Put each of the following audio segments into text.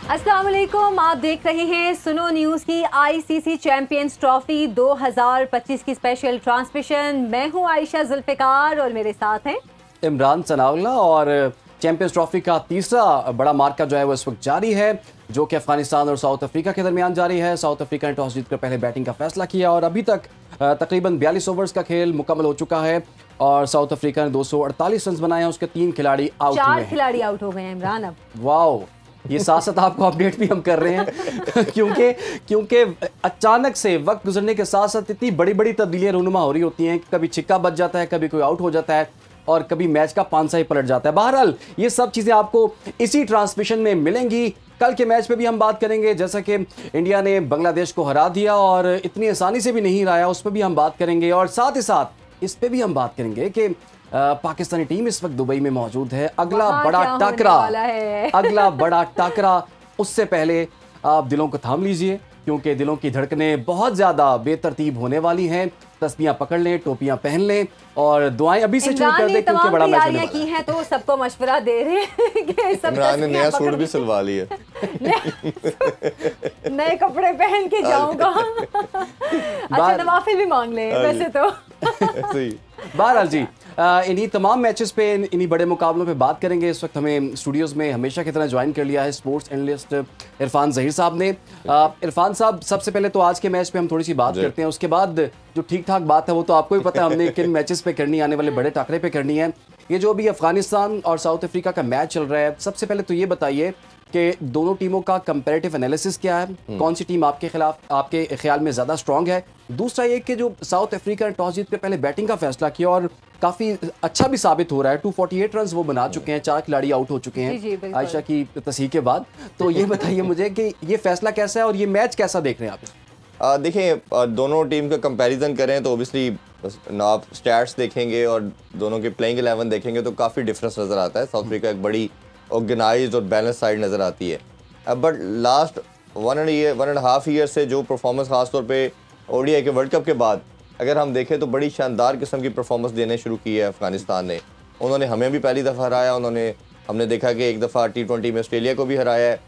अस्सलाम वालेकुम, आप देख रहे हैं सुनो न्यूज़ की आईसीसी चैंपियंस ट्रॉफी 2025 की स्पेशल ट्रांसमिशन। मैं हूं आयशा जुल्फिकार और मेरे साथ हैं इमरान सनाउल्लाह। और चैंपियंस ट्रॉफी का तीसरा बड़ा मार्का जो है वो इस वक्त जारी है, जो कि अफगानिस्तान और साउथ अफ्रीका के दरमियान जारी है। साउथ अफ्रीका ने टॉस जीतकर पहले बैटिंग का फैसला किया और अभी तक तकरीबन 42 ओवर्स का खेल मुकम्मल हो चुका है और साउथ अफ्रीका ने 248 रन बनाए हैं। उसके 3 खिलाड़ी आउट हुए हैं। 4 खिलाड़ी आउट हो गए हैं इमरान। अब वाओ, ये साथ साथ आपको अपडेट भी हम कर रहे हैं क्योंकि अचानक से वक्त गुजरने के साथ साथ इतनी बड़ी बड़ी तब्दीलियां रूनुमा हो रही होती हैं। कभी छिक्का बच जाता है, कभी कोई आउट हो जाता है और कभी मैच का पांसा ही पलट जाता है। बहरहाल ये सब चीजें आपको इसी ट्रांसमिशन में मिलेंगी। कल के मैच पे भी हम बात करेंगे, जैसा कि इंडिया ने बांग्लादेश को हरा दिया और इतनी आसानी से भी नहीं हराया, उस पर भी हम बात करेंगे। और साथ ही साथ इस पे भी हम बात करेंगे कि पाकिस्तानी टीम इस वक्त दुबई में मौजूद है। अगला बड़ा टाकरा, उससे पहले आप दिलों को थाम लीजिए क्योंकि दिलों की धड़कनें बहुत ज्यादा बेतरतीब होने वाली हैं। तस्बीहां पकड़ लें, टोपियां पहन लें और दुआएं अभी से शुरू कर दें क्योंकि बड़ा मैच होने वाला है। की हैं तो सबको मशवरा दे रहे हैं कि सब इमरान ने नया सूट भी सिलवा लिया। नए कपड़े पहन के जाऊंगा। अच्छा, नवाफिल भी मांग ले वैसे तो। बहरहाल जी, इन्हीं तमाम मैचेस पे, इन्हीं बड़े मुकाबलों पे बात करेंगे। इस वक्त हमें स्टूडियोज़ में हमेशा की तरह ज्वाइन कर लिया है स्पोर्ट्स एनालिस्ट इरफान ज़हीर साहब ने। इरफान साहब, सबसे पहले तो आज के मैच पे हम थोड़ी सी बात करते हैं, उसके बाद जो ठीक ठाक बात है वो तो आपको ही पता है हमने किन मैचेस पे करनी, आने वाले बड़े टाकरे पे करनी है। ये जो अभी अफगानिस्तान और साउथ अफ्रीका का मैच चल रहा है, सबसे पहले तो ये बताइए कि दोनों टीमों का कंपैरेटिव एनालिसिस क्या है, कौन सी टीम आपके ख्याल में ज़्यादा स्ट्रांग है। दूसरा ये कि जो साउथ अफ्रीका ने टॉस जीत के पहले बैटिंग का फैसला किया और काफ़ी अच्छा भी साबित हो रहा है, 248 रन वो बना चुके हैं, 4 खिलाड़ी आउट हो चुके हैं आयशा की तस्हीह के बाद। तो ये बताइए मुझे कि ये फैसला कैसा है और ये मैच कैसा देख रहे हैं आप? देखिए, दोनों टीम का कंपैरिजन करें तो ओबियसली आप स्टैट्स देखेंगे और दोनों के प्लेइंग 11 देखेंगे तो काफ़ी डिफरेंस नज़र आता है। साउथ अफ्रीका एक बड़ी ऑर्गेनाइज्ड और बैलेंस साइड नज़र आती है। बट लास्ट 1.5 ईयर से जो परफॉर्मेंस खास तौर पे ओडीआई के वर्ल्ड कप के बाद अगर हम देखें तो बड़ी शानदार किस्म की परफॉर्मेंस देने शुरू की है अफगानिस्तान ने। उन्होंने हमें भी पहली दफ़ा हराया, हमने देखा कि एक दफ़ा T20 में ऑस्ट्रेलिया को भी हराया है।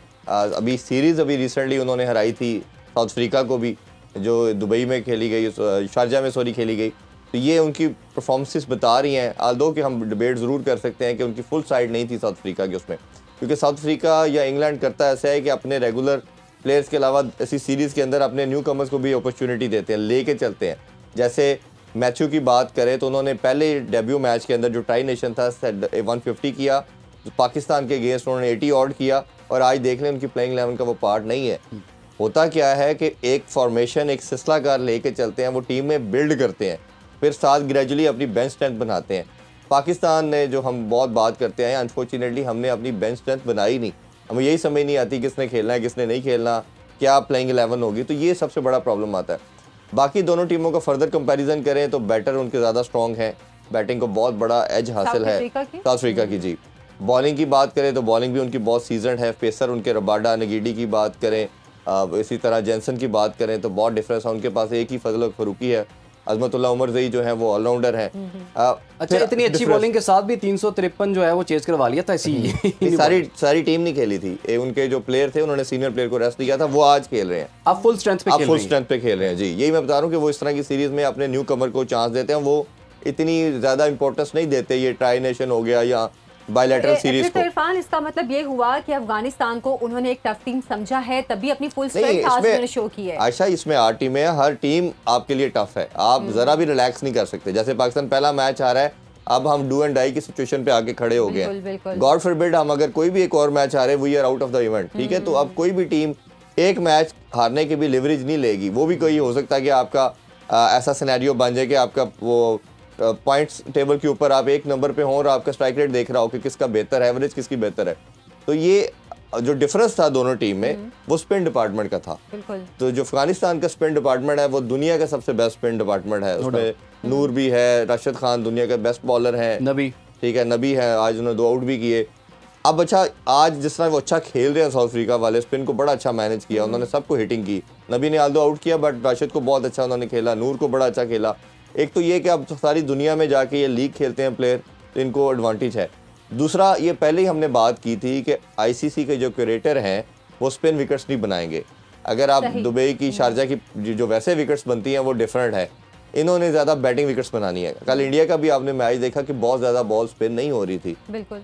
अभी सीरीज़ रिसेंटली उन्होंने हराई थी साउथ अफ्रीका को भी, जो दुबई में खेली गई, शारजा में खेली गई। तो ये उनकी परफॉर्मेंसेस बता रही हैं, आल्दो कि हम डिबेट ज़रूर कर सकते हैं कि उनकी फुल साइड नहीं थी साउथ अफ्रीका की उसमें, क्योंकि साउथ अफ्रीका या इंग्लैंड करता ऐसा है कि अपने रेगुलर प्लेयर्स के अलावा ऐसी सीरीज़ के अंदर अपने न्यू कमर्स को भी अपॉर्चुनिटी देते हैं, लेके चलते हैं। जैसे मैथ्यू की बात करें तो उन्होंने पहले डेब्यू मैच के अंदर जो ट्राई नेशन था 150 किया, तो पाकिस्तान के अगेंस्ट उन्होंने 80 ऑड किया और आज देख लें उनकी प्लेइंग 11 का वो पार्ट नहीं है। होता क्या है कि एक फॉर्मेशन, एक सिलसिलाकार लेके चलते हैं, वो टीम में बिल्ड करते हैं, फिर साथ ग्रेजुअली अपनी बेंच स्ट्रेंथ बनाते हैं। पाकिस्तान ने, जो हम बहुत बात करते हैं, अनफॉर्चुनेटली हमने अपनी बेंच स्ट्रेंथ बनाई नहीं। हमें यही समझ नहीं आती किसने खेलना है किसने नहीं खेलना, क्या प्लेइंग 11 होगी, तो ये सबसे बड़ा प्रॉब्लम आता है। बाकी दोनों टीमों का फर्दर कंपैरिजन करें तो बैटर उनके ज़्यादा स्ट्रॉन्ग हैं, बैटिंग को बहुत बड़ा एज हासिल है साउथ अफ्रीका की। जी, बॉलिंग की बात करें तो बॉलिंग भी उनकी बहुत सीजनड है। पेसर उनके रबाडा नगीडी की बात करें, इसी तरह जेंसन की बात करें तो बहुत डिफरेंस है। उनके पास एक ही फजल फरूकी है, अजमतुल्लाह उमर ज़ई जो है वो ऑलराउंडर है। अच्छा, इतनी अच्छी बॉलिंग के साथ भी 353 जो है वो चेज करवा लिया था। सारी टीम नहीं खेली थी, उनके जो प्लेयर थे उन्होंने सीनियर प्लेयर को रेस्ट दिया था, वो आज खेल रहे हैं। अब फुल स्ट्रेंथ पे खेल रहे हैं। जी, यही मैं बता रहा हूँ कि वो इस तरह की सीरीज में अपने न्यू कमर को चांस देते हैं, वो इतनी ज़्यादा इंपॉर्टेंस नहीं देते। ये ट्राई नेशन हो गया या बायलैटरल सीरीज को। इरफान, इसका मतलब ये हुआ कि अफगानिस्तान को उन्होंने एक टफ टीम समझा है, तभी अपनी फुल स्ट्रेंथ आज उन्होंने शो की है। आयशा, इसमें 8 टीमें हैं, हर टीम आपके लिए टफ है, आप जरा भी रिलैक्स नहीं कर सकते। जैसे पाकिस्तान पहला मैच आ रहा है, अब हम डू एंड डाई की सिचुएशन पे आके खड़े हो गए हैं। गॉड फॉरबिड हम अगर कोई भी एक और मैच आ रहे हैं, we are out of the event, ठीक है। तो अब कोई भी टीम एक मैच हारने की भी लिवरेज नहीं लेगी। वो भी कोई हो सकता है कि आपका ऐसा सिनेरियो बन जाए कि आपका वो पॉइंट्स टेबल के ऊपर आप एक नंबर पे हो और आपका स्ट्राइक रेट देख रहा हो कि किसका बेहतर है, एवरेज किसकी बेहतर है। तो ये जो डिफरेंस था दोनों टीम में वो स्पिन डिपार्टमेंट का था। तो जो अफगानिस्तान का स्पिन डिपार्टमेंट है वो दुनिया का सबसे बेस्ट स्पिन डिपार्टमेंट है। उसमें नूर भी है, राशिद खान दुनिया का बेस्ट बॉलर है, नबी, ठीक है, नबी है, आज उन्होंने 2 आउट भी किए। अब अच्छा, आज जिस तरह वो अच्छा खेल रहे हैं साउथ अफ्रीका वाले, स्पिन को बड़ा अच्छा मैनेज किया, उन्होंने सबको हिटिंग की। नबी ने आल्दो आउट किया बट राशिद को बहुत अच्छा उन्होंने खेला, नूर को बड़ा अच्छा खेला। एक तो ये कि अब सारी दुनिया में जाके ये लीग खेलते हैं प्लेयर, तो इनको एडवांटेज है। दूसरा, ये पहले ही हमने बात की थी कि आईसीसी के जो क्यूरेटर हैं वो स्पिन विकेट्स नहीं बनाएंगे। अगर आप दुबई की, शारजा की जो वैसे विकेट्स बनती हैं वो डिफरेंट है, इन्होंने ज्यादा बैटिंग विकेट्स बनानी है। कल इंडिया का भी आपने मैच देखा कि बहुत ज्यादा बॉल स्पिन नहीं हो रही थी,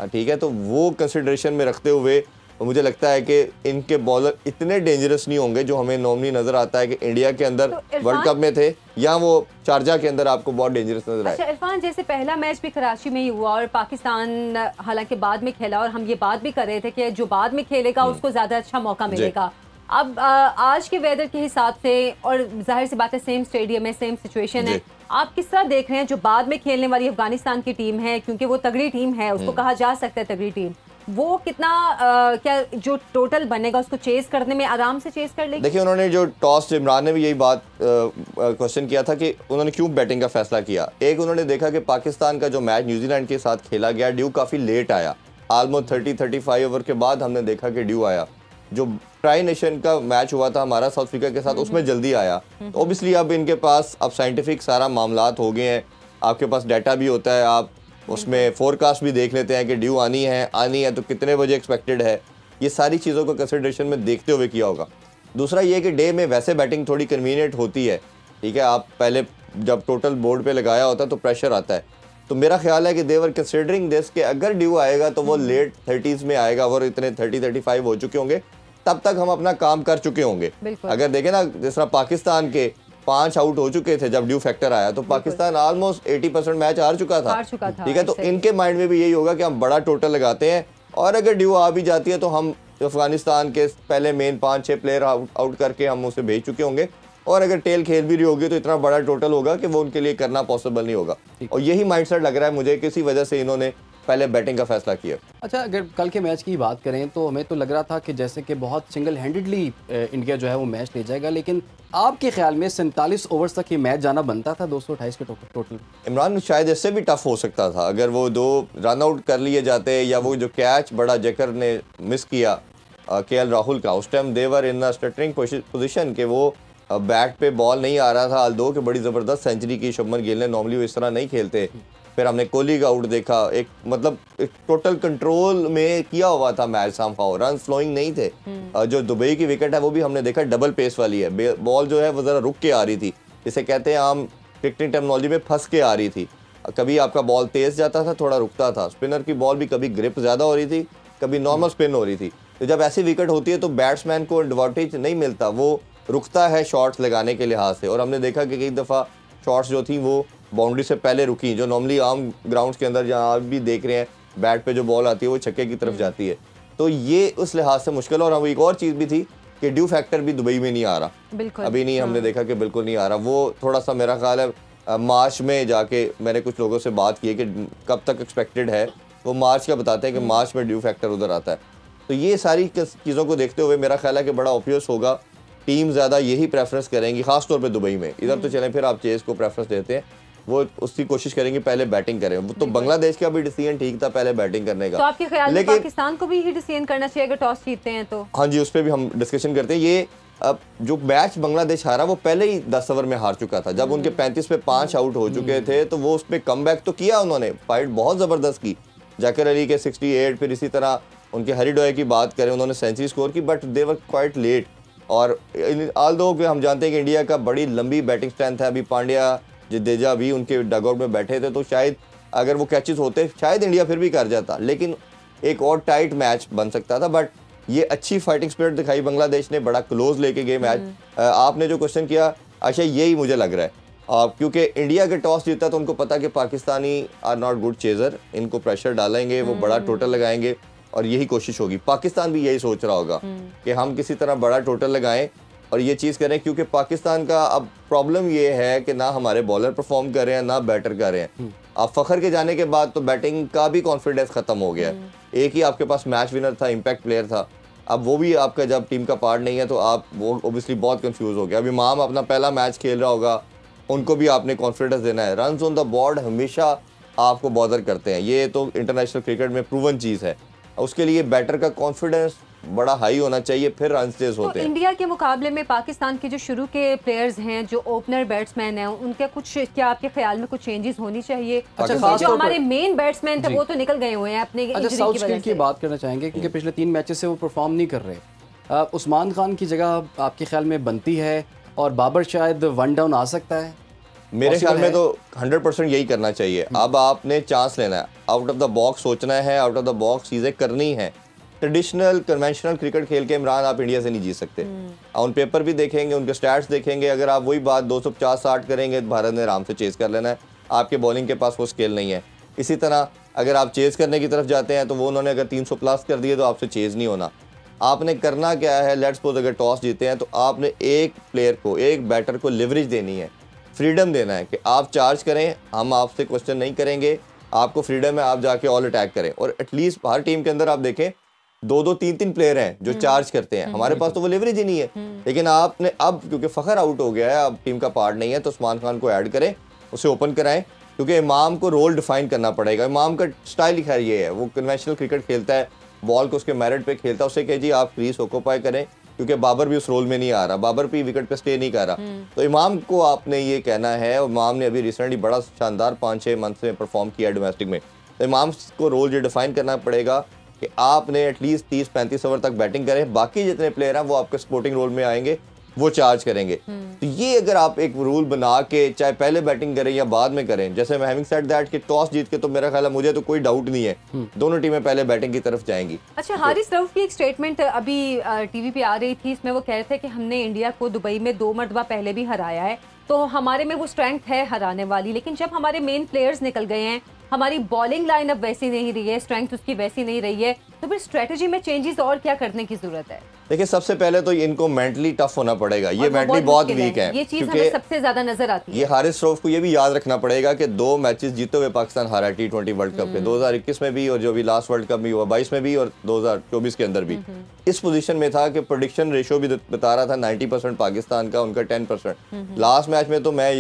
ठीक है, तो वो कंसिडरेशन में रखते हुए मुझे लगता है कि इनके बॉलर इतने डेंजरस नहीं होंगे जो हमें नॉर्मली नजर आता है कि इंडिया के अंदर वर्ल्ड कप में थे या वो शारजा के अंदर आपको बहुत डेंजरस नजर आए। अच्छा इरफान, जैसे पहला मैच भी कराची में ही हुआ और पाकिस्तान हालांकि बाद में खेला, और हम ये बात भी कर रहे थे कि जो बाद में खेलेगा उसको ज्यादा अच्छा मौका मिलेगा। अब आज के वेदर के हिसाब से, और जाहिर सी बात है सेम स्टेडियम है, सेम सिचुएशन है, आप किस तरह देख रहे हैं जो बाद में खेलने वाली अफगानिस्तान की टीम है, क्योंकि वो तगड़ी टीम है, उसको कहा जा सकता है तगड़ी टीम, वो कितना क्या जो टोटल बनेगा उसको चेस करने में आराम से चेस कर लेगी? देखिए उन्होंने जो टॉस, इमरान ने भी यही बात क्वेश्चन किया था कि उन्होंने क्यों बैटिंग का फैसला किया। एक, उन्होंने देखा कि पाकिस्तान का जो मैच न्यूजीलैंड के साथ खेला गया, ड्यू काफ़ी लेट आया, ऑलमोस्ट 30-35 ओवर के बाद हमने देखा कि ड्यू आया। जो ट्राई नेशन का मैच हुआ था हमारा साउथ अफ्रीका के साथ, उसमें जल्दी आया। तो ऑब्वियसली अब इनके पास अब साइंटिफिक सारा मामलात हो गए हैं, आपके पास डाटा भी होता है, आप उसमें फोरकास्ट भी देख लेते हैं कि ड्यू आनी है तो कितने बजे एक्सपेक्टेड है, ये सारी चीज़ों को कंसिडरेशन में देखते हुए किया होगा। दूसरा ये कि डे में वैसे बैटिंग थोड़ी कन्वीनियंट होती है, ठीक है, आप पहले जब टोटल बोर्ड पे लगाया होता है तो प्रेशर आता है, तो मेरा ख्याल है कि देवर कंसिडरिंग दिस कि अगर ड्यू आएगा तो वो लेट 30s में आएगा और इतने 30-35 हो चुके होंगे, तब तक हम अपना काम कर चुके होंगे। अगर देखें ना, जिस तरह पाकिस्तान के 5 आउट हो चुके थे जब ड्यू फैक्टर आया, तो पाकिस्तान ऑलमोस्ट 80% मैच हार चुका था, ठीक है, तो इनके माइंड में भी यही होगा कि हम बड़ा टोटल लगाते हैं, और अगर ड्यू आ भी जाती है तो हम अफगानिस्तान के पहले मेन 5-6 प्लेयर आउट करके हम उसे भेज चुके होंगे, और अगर टेल खेल भी रही होगी तो इतना बड़ा टोटल होगा कि वो उनके लिए करना पॉसिबल नहीं होगा, और यही माइंडसेट लग रहा है मुझे, किसी वजह से इन्होंने पहले बैटिंग का फैसला किया। अच्छा, अगर कल के मैच की बात करें तो हमें तो लग रहा था कि जैसे कि बहुत सिंगल हैंडेडली इंडिया जो है वो मैच ले जाएगा, लेकिन आपके ख्याल में 47 ओवर्स तक ये मैच जाना बनता था 228 के टोटल? इमरान, शायद इससे भी टफ हो सकता था अगर वो 2 रन आउट कर लिए जाते, या वो जो कैच बड़ा जेकर ने मिस किया केएल राहुल का, उस टाइम देवर इन स्टटरिंग पोजीशन के वो बैट पे बॉल नहीं आ रहा था, अल्दो के बड़ी ज़बरदस्त सेंचुरी की शुभमन गिल ने, नॉर्मली वो इस तरह नहीं खेलते। फिर हमने कोहली का आउट देखा, एक मतलब एक टोटल कंट्रोल में किया हुआ था मैच, समहाउ रन फ्लोइंग नहीं थे। जो दुबई की विकेट है वो भी हमने देखा डबल पेस वाली है, बॉल जो है वो ज़रा रुक के आ रही थी, जिसे कहते हैं आम क्रिकेटिंग टर्मिनोलॉजी में फंस के आ रही थी। कभी आपका बॉल तेज़ जाता था, थोड़ा रुकता था, स्पिनर की बॉल भी कभी ग्रिप ज़्यादा हो रही थी, कभी नॉर्मल स्पिन हो रही थी। तो जब ऐसी विकेट होती है तो बैट्समैन को एडवांटेज नहीं मिलता, वो रुकता है शॉट्स लगाने के लिहाज से, और हमने देखा कि कई दफ़ा शॉट्स जो थी वो बाउंड्री से पहले रुकी, जो नॉर्मली आम ग्राउंड्स के अंदर जहाँ आप भी देख रहे हैं बैट पे जो बॉल आती है वो छक्के की तरफ जाती है, तो ये उस लिहाज से मुश्किल है। और हम एक और चीज़ भी थी कि ड्यू फैक्टर भी दुबई में नहीं आ रहा, अभी नहीं, हमने देखा कि बिल्कुल नहीं आ रहा, वो थोड़ा सा मेरा ख्याल है मार्च में जाके मैंने कुछ लोगों से बात की है कि कब तक एक्सपेक्टेड है, वो मार्च का बताते हैं कि मार्च में ड्यू फैक्टर उधर आता है। तो ये सारी चीज़ों को देखते हुए मेरा ख्याल है कि बड़ा ऑब्वियस होगा, टीम ज़्यादा यही प्रेफरेंस करेंगे, खासतौर पे दुबई में। इधर तो चलें फिर आप चेस को प्रेफरेंस देते हैं, वो उसकी कोशिश करेंगे पहले बैटिंग करें। वो तो बांग्लादेश का भी डिसीजन ठीक था पहले बैटिंग करने का, तो आपके ख्याल में पाकिस्तान को भी ही डिसीजन करना चाहिए अगर टॉस जीतते हैं तो? हाँ जी, उस पर भी हम डिस्कशन करते हैं। ये अब जो मैच बांग्लादेश हारा वो पहले ही 10 ओवर में हार चुका था, जब उनके 35 पे 5 आउट हो चुके थे, तो वो उस पर कमबैक तो किया उन्होंने, फाइट बहुत ज़बरदस्त की, जाकिर अली के 68, फिर इसी तरह उनके हरीडोए की बात करें उन्होंने सेंचुरी स्कोर की, but they were quite late. और ऑल्दो हम जानते हैं कि इंडिया का बड़ी लंबी बैटिंग स्ट्रेंथ है, अभी पांड्या जडेजा भी उनके डगआउट में बैठे थे, तो शायद अगर वो कैचेस होते शायद इंडिया फिर भी कर जाता, लेकिन एक और टाइट मैच बन सकता था। बट ये अच्छी फाइटिंग स्पिरिट दिखाई बांग्लादेश ने, बड़ा क्लोज लेके गए मैच। आपने जो क्वेश्चन किया अच्छा, यही मुझे लग रहा है, क्योंकि इंडिया के टॉस जीता तो उनको पता कि Pakistani are not good chaser, इनको प्रेशर डालेंगे, वो बड़ा टोटल लगाएंगे, और यही कोशिश होगी। पाकिस्तान भी यही सोच रहा होगा कि हम किसी तरह बड़ा टोटल लगाएं और ये चीज़ करें, क्योंकि पाकिस्तान का अब प्रॉब्लम ये है कि ना हमारे बॉलर परफॉर्म कर रहे हैं ना बैटर कर रहे हैं। अब फखर के जाने के बाद तो बैटिंग का भी कॉन्फिडेंस खत्म हो गया है। एक ही आपके पास मैच विनर था, इम्पैक्ट प्लेयर था, अब वो भी आपका जब टीम का पार्ट नहीं है तो आप वो ओबियसली बहुत कंफ्यूज हो गया। अभी इमाम अपना पहला मैच खेल रहा होगा, उनको भी आपने कॉन्फिडेंस देना है। रन्स ऑन द बोर्ड हमेशा आपको बॉदर करते हैं, ये तो इंटरनेशनल क्रिकेट में प्रूवन चीज़ है। उसके लिए बैटर का कॉन्फिडेंस बड़ा हाई होना चाहिए, फिर रन तेज होते हैं। इंडिया के मुकाबले में पाकिस्तान के जो शुरू के प्लेयर्स हैं, जो ओपनर बैट्समैन हैं, उनके कुछ क्या आपके ख्याल में कुछ चेंजेस होनी चाहिए? अच्छा, जो हमारे मेन बैट्समैन थे वो तो निकल गए हुए हैं अपने इंजरी की वजह से। की बात करना चाहेंगे क्योंकि पिछले 3 मैचेस से वो परफॉर्म नहीं कर रहे, उस्मान खान की जगह आपके ख्याल में बनती है और बाबर शायद वन डाउन आ सकता है? मेरे ख्याल में तो 100% यही करना चाहिए। अब आपने चांस लेना है, आउट ऑफ द बॉक्स सोचना है, आउट ऑफ द बॉक्स चीज़ें करनी है। ट्रेडिशनल कन्वेंशनल क्रिकेट खेल के इमरान आप इंडिया से नहीं जीत सकते। ऑन पेपर भी देखेंगे, उनके स्टैट्स देखेंगे, अगर आप वही बात 250-60 करेंगे तो भारत ने आराम से चेज़ कर लेना है। आपके बॉलिंग के पास वो स्किल नहीं है। इसी तरह अगर आप चेज़ करने की तरफ जाते हैं तो वो उन्होंने अगर 300 प्लस कर दिए तो आपसे चेज़ नहीं होना। आपने करना क्या है, लेट्स सपोज अगर टॉस जीते हैं तो आपने एक प्लेयर को, एक बैटर को लिवरेज देनी है, फ्रीडम देना है कि आप चार्ज करें, हम आपसे क्वेश्चन नहीं करेंगे, आपको फ्रीडम है, आप जाके ऑल अटैक करें। और एटलीस्ट हर टीम के अंदर आप देखें 2-2, 3-3 प्लेयर हैं जो चार्ज करते हैं। हमारे पास तो वो लिवरेज ही नहीं है। लेकिन आपने अब क्योंकि फ़खर आउट हो गया है, अब टीम का पार्ट नहीं है, तो उस्मान खान को ऐड करें, उसे ओपन कराएं, क्योंकि इमाम को रोल डिफाइन करना पड़ेगा। इमाम का स्टाइल खैर ये है, वो कन्वेंशनल क्रिकेट खेलता है, बॉल को उसके मेरिट पे खेलता है। उसे कहे जी आप क्रीज ऑक्यूपाई करें, क्योंकि बाबर भी उस रोल में नहीं आ रहा, बाबर भी विकेट पे स्टे नहीं कर रहा। तो इमाम को आपने ये कहना है, और इमाम ने अभी रिसेंटली बड़ा शानदार 5-6 मंथ में परफॉर्म किया डोमेस्टिक में, तो इमाम को रोल ये डिफाइन करना पड़ेगा कि आपने एटलीस्ट 30-35 ओवर तक बैटिंग करें, बाकी जितने प्लेयर हैं वो आपके सपोर्टिंग रोल में आएंगे, वो चार्ज करेंगे। तो ये अगर आप एक रूल बना के चाहे पहले बैटिंग करें या बाद में करें, जैसे मैं हैविंग सेड दैट कि टॉस जीत के तो मेरा ख्याल है, मुझे तो कोई डाउट नहीं है दोनों टीमें पहले बैटिंग की तरफ जाएंगी। अच्छा, हारिस रऊफ की एक स्टेटमेंट अभी टीवी पे आ रही थी, इसमें वो कह रहे थे कि हमने इंडिया को दुबई में 2 मरतबा पहले भी हराया है, तो हमारे में वो स्ट्रेंथ है हराने वाली, लेकिन जब हमारे मेन प्लेयर्स निकल गए हैं, हमारी बॉलिंग लाइन अब वैसी नहीं रही है, स्ट्रेंथ उसकी वैसी नहीं रही है, तो फिर स्ट्रेटजी में चेंजेस और क्या करने की जरूरत है? देखिए, सबसे पहले तो इनको मेंटली टफ होना पड़ेगा। ये मेंटली बहुत वीक है, ये चीज हमें सबसे ज्यादा नजर आती है। ये हारिस रऊफ को ये भी याद रखना पड़ेगा कि 2 मैचेस जीते हुए पाकिस्तान हारा T20 वर्ल्ड कप के, 2021 में भी और जो भी लास्ट वर्ल्ड कप में हुआ 22 में भी और 2024 के अंदर भी इस पोजीशन में था कि प्रेडिक्शन रेशियो भी बता रहा था 90% पाकिस्तान का, उनका 10%। लास्ट मैच में तो मैं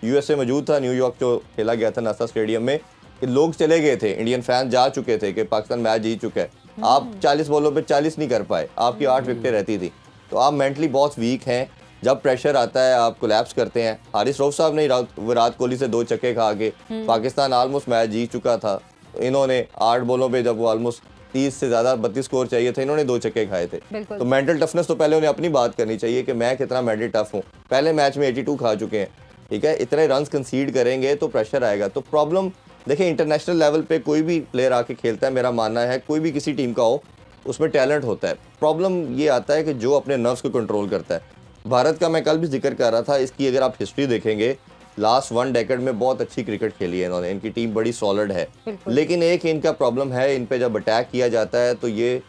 यूएसए मौजूद था, न्यूयॉर्क जो खेला गया था नासा स्टेडियम में, कि लोग चले गए थे, इंडियन फैन जा चुके थे कि पाकिस्तान मैच जीत चुका है। आप 40 बॉलों पे 40 नहीं कर पाए, आपकी 8 विकेटें रहती थी। तो आप मेंटली बहुत वीक हैं, जब प्रेशर आता है आप कोलैप्स करते हैं। हारिस रऊफ साहब ने विराट कोहली से 2 छक्के खा के, पाकिस्तान ऑलमोस्ट मैच जीत चुका था, तो इन्होंने 8 बॉलों पे जब वो ऑलमोस्ट 30 से ज़्यादा 32 स्कोर चाहिए थे, इन्होंने 2 छक्के खाए थे। तो मेंटल टफनेस तो पहले उन्हें अपनी बात करनी चाहिए कि मैं कितना मेंटली टफ हूँ। पहले मैच में 82 खा चुके हैं, ठीक है, इतने रन कंसीड करेंगे तो प्रेशर आएगा। तो प्रॉब्लम देखिए, इंटरनेशनल लेवल पे कोई भी प्लेयर आके खेलता है, मेरा मानना है कोई भी किसी टीम का हो, उसमें टैलेंट होता है। प्रॉब्लम ये आता है कि जो अपने नर्व्स को कंट्रोल करता है। भारत का मैं कल भी जिक्र कर रहा था, इसकी अगर आप हिस्ट्री देखेंगे, लास्ट 1 डेकेड में बहुत अच्छी क्रिकेट खेली है इन्होंने, इनकी टीम बड़ी सॉलिड है। लेकिन एक इनका प्रॉब्लम है, इन पे जब अटैक किया जाता है तो ये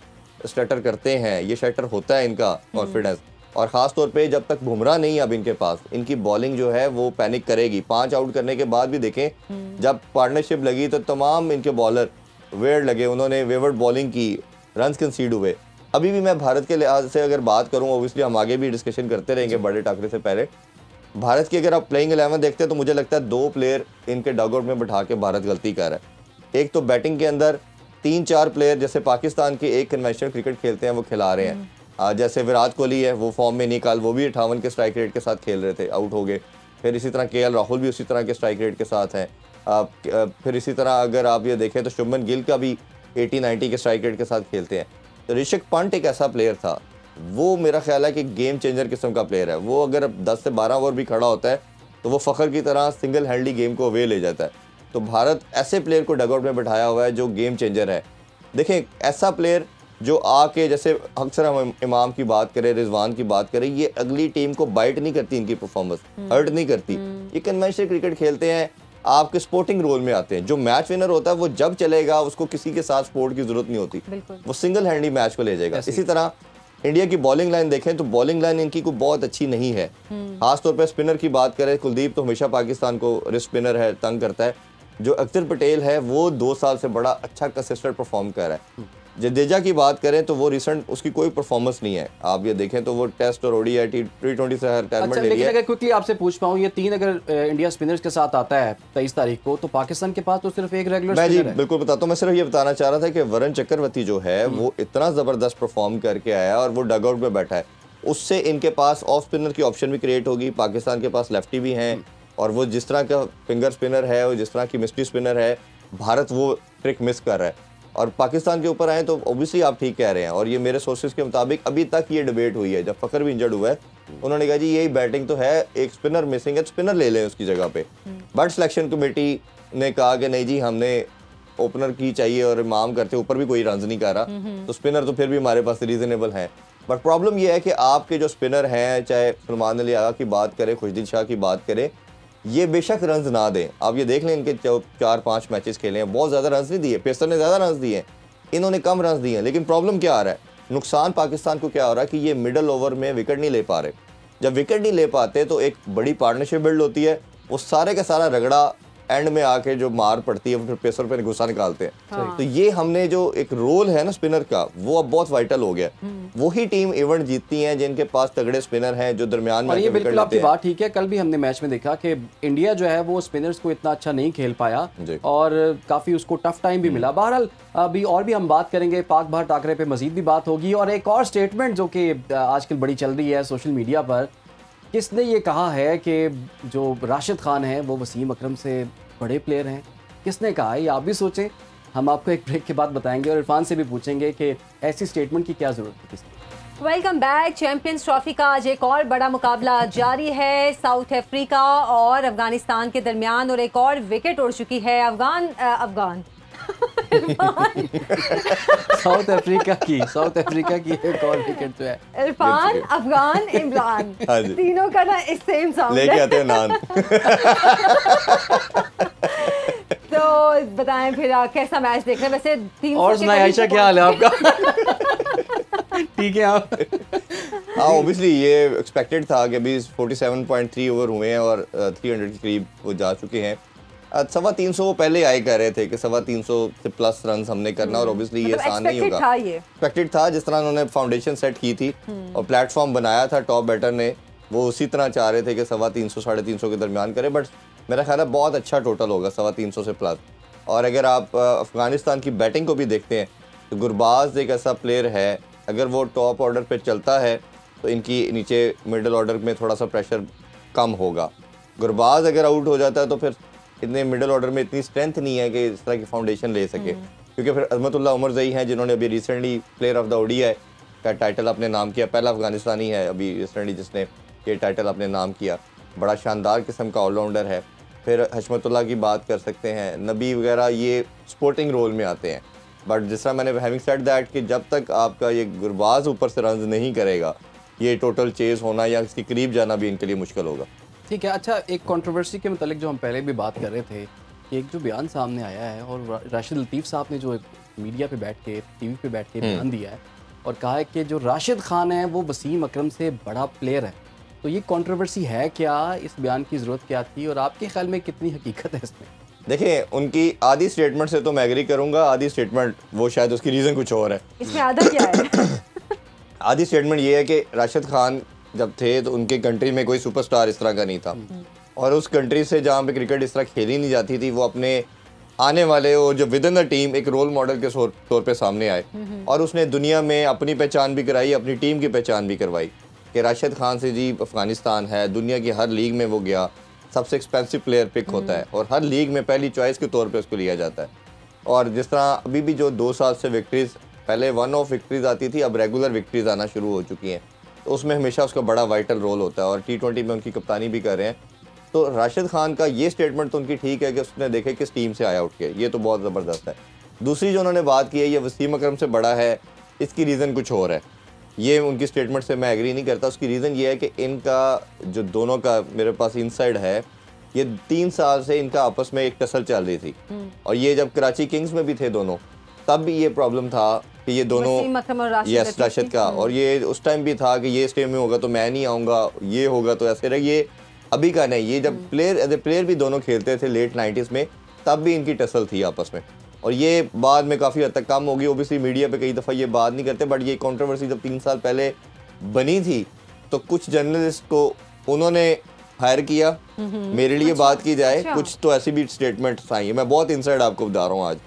स्टटर करते हैं, ये शटर होता है इनका कॉन्फिडेंस। और ख़ास तौर पे जब तक बुमराह नहीं अब इनके पास, इनकी बॉलिंग जो है वो पैनिक करेगी। 5 आउट करने के बाद भी देखें, जब पार्टनरशिप लगी तो तमाम इनके बॉलर वेयर लगे, उन्होंने वेवर्ड बॉलिंग की, रन्स कंसीड हुए। अभी भी मैं भारत के लिहाज से अगर बात करूं, ओबियसली हम आगे भी डिस्कशन करते रहेंगे बड़े टाकरे से पहले, भारत की अगर आप प्लेइंग 11 देखते हैं तो मुझे लगता है 2 प्लेयर इनके डगआउट में बैठा के भारत गलती कर रहा है। एक तो बैटिंग के अंदर 3-4 प्लेयर जैसे पाकिस्तान के एक कन्वेंशनल क्रिकेट खेलते हैं वो खिला रहे हैं। जैसे विराट कोहली है, वो फॉर्म में नहीं, कल वो भी 58 के स्ट्राइक रेट के साथ खेल रहे थे, आउट हो गए। फिर इसी तरह KL राहुल भी उसी तरह के स्ट्राइक रेट के साथ हैं। फिर इसी तरह अगर आप ये देखें तो शुभमन गिल का भी 80-90 के स्ट्राइक रेट के साथ खेलते हैं। तो ऋषभ पंत एक ऐसा प्लेयर था, वो मेरा ख्याल है कि गेम चेंजर किस्म का प्लेयर है। वो अगर 10 से 12 ओवर भी खड़ा होता है तो वो फ़खर की तरह सिंगल हैंडली गेम को अवे ले जाता है। तो भारत ऐसे प्लेयर को डगआउट में बैठाया हुआ है जो गेम चेंजर है। देखें, ऐसा प्लेयर जो आके, जैसे अक्सर हम इमाम की बात करें, रिजवान की बात करें, ये अगली टीम को बाइट नहीं करती, इनकी परफॉर्मेंस हर्ट नहीं करती। ये कन्वेंशनल क्रिकेट खेलते हैं, आपके स्पोर्टिंग रोल में आते हैं। जो मैच विनर होता है वो जब चलेगा उसको किसी के साथ सपोर्ट की जरूरत नहीं होती, वो सिंगल हैंडली मैच को ले जाएगा। इसी तरह इंडिया की बॉलिंग लाइन देखें तो बॉलिंग लाइन इनकी कोई बहुत अच्छी नहीं है। खासतौर पर स्पिनर की बात करें, कुलदीप तो हमेशा पाकिस्तान को रिस्ट स्पिनर है, तंग करता है। जो अख्तर पटेल है वो 2 साल से बड़ा अच्छा कंसिस्टेंट परफॉर्म कर रहा है। जडेजा की बात करें तो वो रिसेंट उसकी कोई परफॉर्मेंस नहीं है। आप ये देखें तो वो टेस्ट और ODI T20 से रिटायरमेंट ले लिया। अगर क्विकली आपसे पूछ पाऊं, ये 3 अगर इंडिया स्पिनर्स के साथ आता है 23 तारीख को, तो पाकिस्तान के पास तो सिर्फ एक रेगुलर स्पिनर है। बिल्कुल बताता हूं, मैं सिर्फ ये बताना चाह रहा था कि वरुण चक्रवर्ती जो है वो इतना जबरदस्त परफॉर्म करके आया और वो डगआउट में बैठा है, उससे इनके पास ऑफ स्पिनर की ऑप्शन भी क्रिएट होगी। पाकिस्तान के पास लेफ्टी भी हैं और वो जिस तरह का फिंगर स्पिनर है और जिस तरह की मिस्ट्री स्पिनर है, भारत वो ट्रिक मिस कर रहा है। और पाकिस्तान के ऊपर आए तो ऑब्वियसली आप ठीक कह रहे हैं, और ये मेरे सोर्सेज के मुताबिक अभी तक ये डिबेट हुई है। जब फ़खर भी इंजर्ड हुआ है, उन्होंने कहा जी यही बैटिंग तो है, एक स्पिनर मिसिंग है, स्पिनर ले लें उसकी जगह पे। बट सिलेक्शन कमेटी ने कहा कि नहीं जी, हमने ओपनर की चाहिए, और इमाम करते ऊपर भी कोई रन नहीं कर रहा, तो स्पिनर तो फिर भी हमारे पास रीजनेबल है। बट प्रॉब्लम यह है कि आपके जो स्पिनर हैं, चाहे सलमान अली आगा की बात करें, खुशदिल शाह की बात करें, ये बेशक रन्स ना दें। आप ये देख लें, इनके 4-5 मैचेस खेले हैं, बहुत ज़्यादा रन्स नहीं दिए। पेसर ने ज़्यादा रन्स दिए, इन्होंने कम रन्स दिए हैं। लेकिन प्रॉब्लम क्या आ रहा है, नुकसान पाकिस्तान को क्या हो रहा है कि ये मिडल ओवर में विकेट नहीं ले पा रहे। जब विकेट नहीं ले पाते तो एक बड़ी पार्टनरशिप बिल्ड होती है, वो सारे का सारा रगड़ा एंड में आके जो मार पड़ती है, वो फिर पेसर पे गुस्सा निकालते हैं। हाँ। तो ये हमने जो एक रोल है ना स्पिनर का, वो अब बहुत वाइटल हो गया। वही टीम इवेंट जीतती हैं जिनके पास तगड़े स्पिनर हैं, जो दरमियान में और ये विकेट बिल्कुल आपकी लेते हैं। बात ठीक है। कल भी हमने मैच में देखा कि इंडिया जो है वो स्पिनर्स को इतना अच्छा नहीं खेल पाया और काफ़ी उसको टफ टाइम भी मिला। बहरहाल अभी और भी हम बात करेंगे, पाक बाहर टाकरे पे मजीद भी बात होगी। और एक और स्टेटमेंट जो कि आजकल बड़ी चल रही है सोशल मीडिया पर, किसने ये कहा है कि जो राशिद खान है वो वसीम अकरम से बड़े प्लेयर हैं? किसने कहा है ये आप भी सोचें। हम आपको एक ब्रेक के बाद बताएंगे और इरफान से भी पूछेंगे कि ऐसी स्टेटमेंट की क्या ज़रूरत है किसकी। Welcome back. चैंपियंस ट्रॉफी का आज एक और बड़ा मुकाबला जारी है, साउथ अफ्रीका और अफगानिस्तान के दरमियान, और एक और विकेट उड़ चुकी है अफगान साउथ अफ्रीका की एक और विकेट जो है इरफान, अफगान, इमरान, तीनों का ना सेम साउंड लेके आते हैं नान। तो बताएं फिर कैसा मैच देख रहे हैं? वैसे 300 और सुनाए आयशा, क्या हाल है आपका? ठीक है आप? हाँ, ऑब्वियसली ये एक्सपेक्टेड था कि अभी 47.3 ओवर हुए हैं और 300 के करीब वो जा चुके हैं। 350 वो पहले आए कह रहे थे कि 350 से प्लस रन हमने करना, और ऑब्वियसली ये आसान नहीं होगा। एक्सपेक्टेड था, जिस तरह उन्होंने फाउंडेशन सेट की थी और प्लेटफॉर्म बनाया था टॉप बैटर ने, वो उसी तरह चाह रहे थे कि 350-350 के दरमियान करें। बट मेरा ख्याल है बहुत अच्छा टोटल होगा 350 से प्लस। और अगर आप अफगानिस्तान की बैटिंग को भी देखते हैं तो गुरबाज एक ऐसा प्लेयर है, अगर वो टॉप ऑर्डर पे चलता है तो इनकी नीचे मिडिल ऑर्डर में थोड़ा सा प्रेशर कम होगा। गुरबाज अगर आउट हो जाता है तो फिर इतने मिडिल ऑर्डर में इतनी स्ट्रेंथ नहीं है कि इस तरह की फाउंडेशन ले सके, क्योंकि फिर अजमतुल्लाह उमर ज़ई हैं जिन्होंने अभी recently player of the ODI का टाइटल अपने नाम किया। पहला अफगानिस्तानी है अभी रिसेंटली जिसने ये टाइटल अपने नाम किया। बड़ा शानदार किस्म का ऑलराउंडर है। फिर हशमतुल्लाह की बात कर सकते हैं, नबी वगैरह, ये स्पोर्टिंग रोल में आते हैं। बट जिस तरह मैंने हैविंग सेड दैट कि जब तक आपका ये गुरबाज ऊपर से रन नहीं करेगा, ये टोटल चेज होना या इसके करीब जाना भी इनके लिए मुश्किल होगा। ठीक है। अच्छा, एक कंट्रोवर्सी के मतलब जो हम पहले भी बात कर रहे थे, कि एक जो बयान सामने आया है और राशिद लतीफ़ साहब ने जो मीडिया पे बैठ के, टीवी पे बैठ के बयान दिया है और कहा है कि जो राशिद खान है वो वसीम अकरम से बड़ा प्लेयर है। तो ये कंट्रोवर्सी है क्या? इस बयान की ज़रूरत क्या थी और आपके ख्याल में कितनी हकीकत है इसमें? देखिए, उनकी आधी स्टेटमेंट से तो मैं एग्री करूंगा, आधी स्टेटमेंट वो शायद उसकी रीज़न कुछ और है। इसमें आधा क्या है? आधी स्टेटमेंट ये है कि राशिद खान जब थे तो उनके कंट्री में कोई सुपरस्टार इस तरह का नहीं था, और उस कंट्री से जहाँ पे क्रिकेट इस तरह खेली नहीं जाती थी, वो अपने आने वाले और जो विद इन द टीम एक रोल मॉडल के तौर पे सामने आए, और उसने दुनिया में अपनी पहचान भी कराई, अपनी टीम की पहचान भी करवाई कि राशिद खान से जी अफगानिस्तान है, दुनिया की हर लीग में वो गया, सबसे एक्सपेंसिव प्लेयर पिक होता है और हर लीग में पहली चॉइस के तौर पे उसको लिया जाता है। और जिस तरह अभी भी जो 2 साल से विक्ट्रीज, पहले 1 ऑफ विक्ट्रीज आती थी, अब रेगुलर विक्ट्रीज आना शुरू हो चुकी हैं, तो उसमें हमेशा उसका बड़ा वाइटल रोल होता है, और T20 में उनकी कप्तानी भी कर रहे हैं। तो राशिद खान का ये स्टेटमेंट तो उनकी ठीक है कि उसने देखे किस टीम से आया उठ के, ये तो बहुत ज़बरदस्त है। दूसरी जो उन्होंने बात की है, ये वसीम अकरम से बड़ा है, इसकी रीज़न कुछ और है। ये उनकी स्टेटमेंट से मैं एग्री नहीं करता। उसकी रीज़न ये है कि इनका जो दोनों का मेरे पास इनसाइड है, ये 3 साल से इनका आपस में एक टसल चल रही थी, और ये जब कराची किंग्स में भी थे दोनों, तब भी ये प्रॉब्लम था कि ये दोनों यस राशिद का, और ये उस टाइम भी था कि ये इस टीम में होगा तो मैं नहीं आऊँगा, ये होगा तो ऐसे रहे। ये अभी का नहीं, ये जब प्लेयर एज ए प्लेयर भी दोनों खेलते थे लेट 90s में, तब भी इनकी टसल थी आपस में, और ये बाद में काफ़ी हद तक कम होगी। ओबियसली मीडिया पे कई दफ़ा ये बात नहीं करते, बट ये कंट्रोवर्सी जब 3 साल पहले बनी थी तो कुछ जर्नलिस्ट को उन्होंने हायर किया, मेरे लिए बात की जाए, कुछ तो ऐसी भी स्टेटमेंट्स आई है, मैं बहुत इनसाइड आपको बता रहा हूँ आज,